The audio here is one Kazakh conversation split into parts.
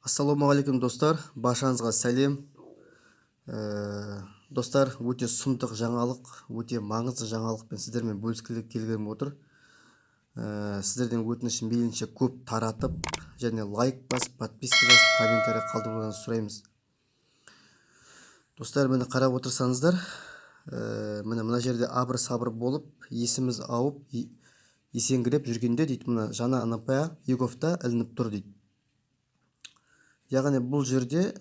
Ассалаумағалейкум достар, баршаңызға сәлем. Достар, өте сұмдық жаңалық, өте маңызды жаңалықпен сіздермен бөліскелі келгенім отыр. Сіздерден өтінішім мейлінше көп таратып, және лайк басып, подписка жазып, комментарий қалдыруыңызды сұраймыз. Достар, мені қарап отырсаңыздар, мына жерде абыр-сабыр болып, есіміз ауып, есеңгіреп жүргенде дейді, мына жаңа НПА Еговта ілініп тұр дейді. Яғни бұл жерде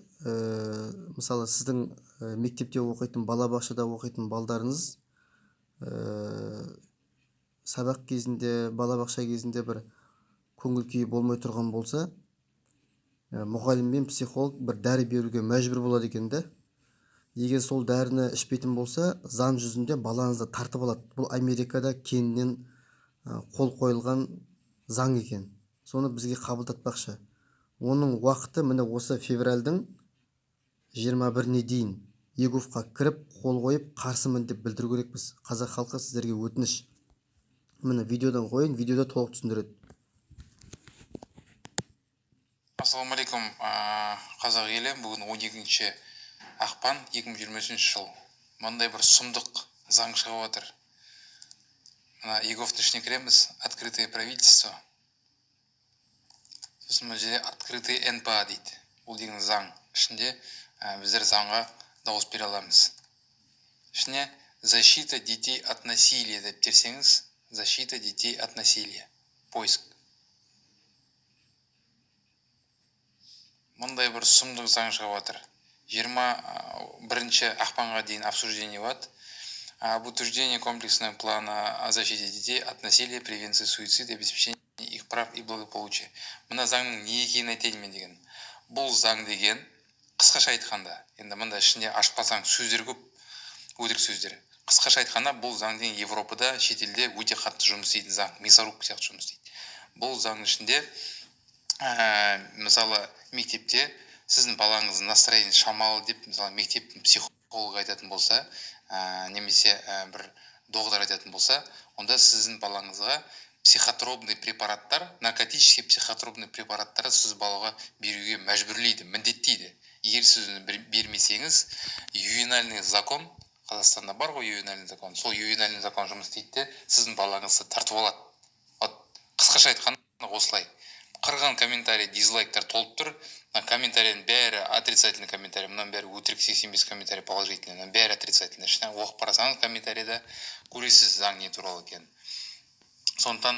мысалы сіздің мектепте оқитын, балабақшада оқитын балдарыңыз сабақ кезінде, балабақша кезінде бір көңіл күйі болмай тұрған болса, мұғалім мен психолог бір дәрі беруге мәжбүр болады екен де. Егер сол дәріні ішпейтін болса, заң жүзінде балаңызды тартып алады. Бұл Америкада кеңінен қол қойылған заң екен. Соны бізге қабылдатпақшы. Оның уақыты міне осы февральдың 21-не дейін Еговқа кіріп, қол қойып, қарсымын деп білдіру керекпіз. Қазақ халқы, сіздерге өтініш. Міне видеодан қойын, видеода толық түсіндіреді. Ассалаумағалейкум, қазақ елі. Бүгін 12 ақпан 2023 жыл. Мындай бір сұмдық заң шығып отыр. Мына Еговтың ішіне кіреміз, открытое правительство. Сосын мына жерде открытый НПА дейді. Бұл деген заң. Ішінде біздер заңға дауыс бере аламыз. Ішіне защита детей от насилия деп терсеңіз, защита детей от насилия. Поиск. Мындай бір сұмдық заң шығып отыр. 21 ақпанға дейін обсуждение болады. Об утверждении комплексного плана о защите детей от насилия, превенции суицида, обеспечения их прав и благополучия. Мына заңның не екенін айтайын мен деген. Бұл заң деген, қысқаша айтқанда, енді мында ішінде ашпасаң сөздер көп, өтірік сөздер. Қысқаша айтқанда, бұл заң деген Европада, шетелде өте қатты жұмыс істейтін заң, мясорубка сияқты жұмыс істейді. Бұл заңның ішінде, мысалы, мектепте сіздің балаңыз настроение шамалы деп, мысалы, мектептің психологы айтатын болса, немесе бір доғдар айтатын болса, онда сіздің балаңызға психотропный препараттар, наркотический психотропный препараттар сіз балаға беруге мәжбүрлейді, міндеттейді. Егер сіз бермесеңіз, ювенальный закон, Қазақстанда бар ғой ювенальный закон, сол ювенальный закон жұмыс істейді де, сіздің балаңызды тартып алады. Қысқаша айтқанда осылай. Қырған комментарий, дизлайктар толып тұр. Комментарийдің бәрі отрицательный комментарий. Мұнан бәрі өтірік 85 комментарий положительный. Мұнан бәрі отрицательный. Ішінен оқып қарасаңыз комментарийді көресіз заң не туралы екен. Сондықтан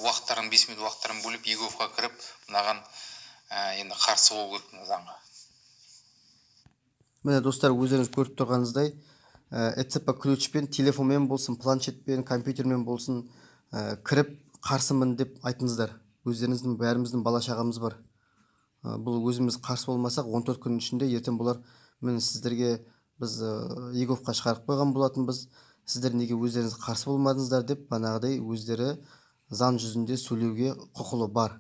уақыттарын 5 минут уақыттарын бөліп Еговқа кіріп, мынаған енді қарсы болу керек заңға. Міне достар, өздеріңіз көріп тұрғаныңыздай, ЭЦП ключпен, телефонмен болсын, планшетпен, компьютермен болсын, кіріп қарсымын деп айтыңыздар. Өздеріңіздің бәріміздің бала шағамыз бар. Бұл өзіміз қарсы болмасақ, 14 күн ішінде ертең болар. Міне сіздерге біз Еговқа шығарып қойған болатынбыз. Сіздер неге өздеріңіз қарсы болмадыңыздар деп, банағыдай өздері заң жүзінде сөйлеуге құқылы бар.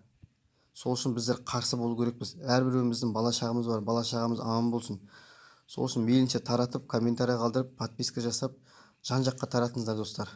Сол үшін біздер қарсы болу керекпіз. Әрбіреуіміздің бала шағамыз бар, бала шағамыз аман болсын. Сол үшін мейлінше таратып, комментарий қалдырып, подписка жасап, жан жаққа таратыңыздар достар.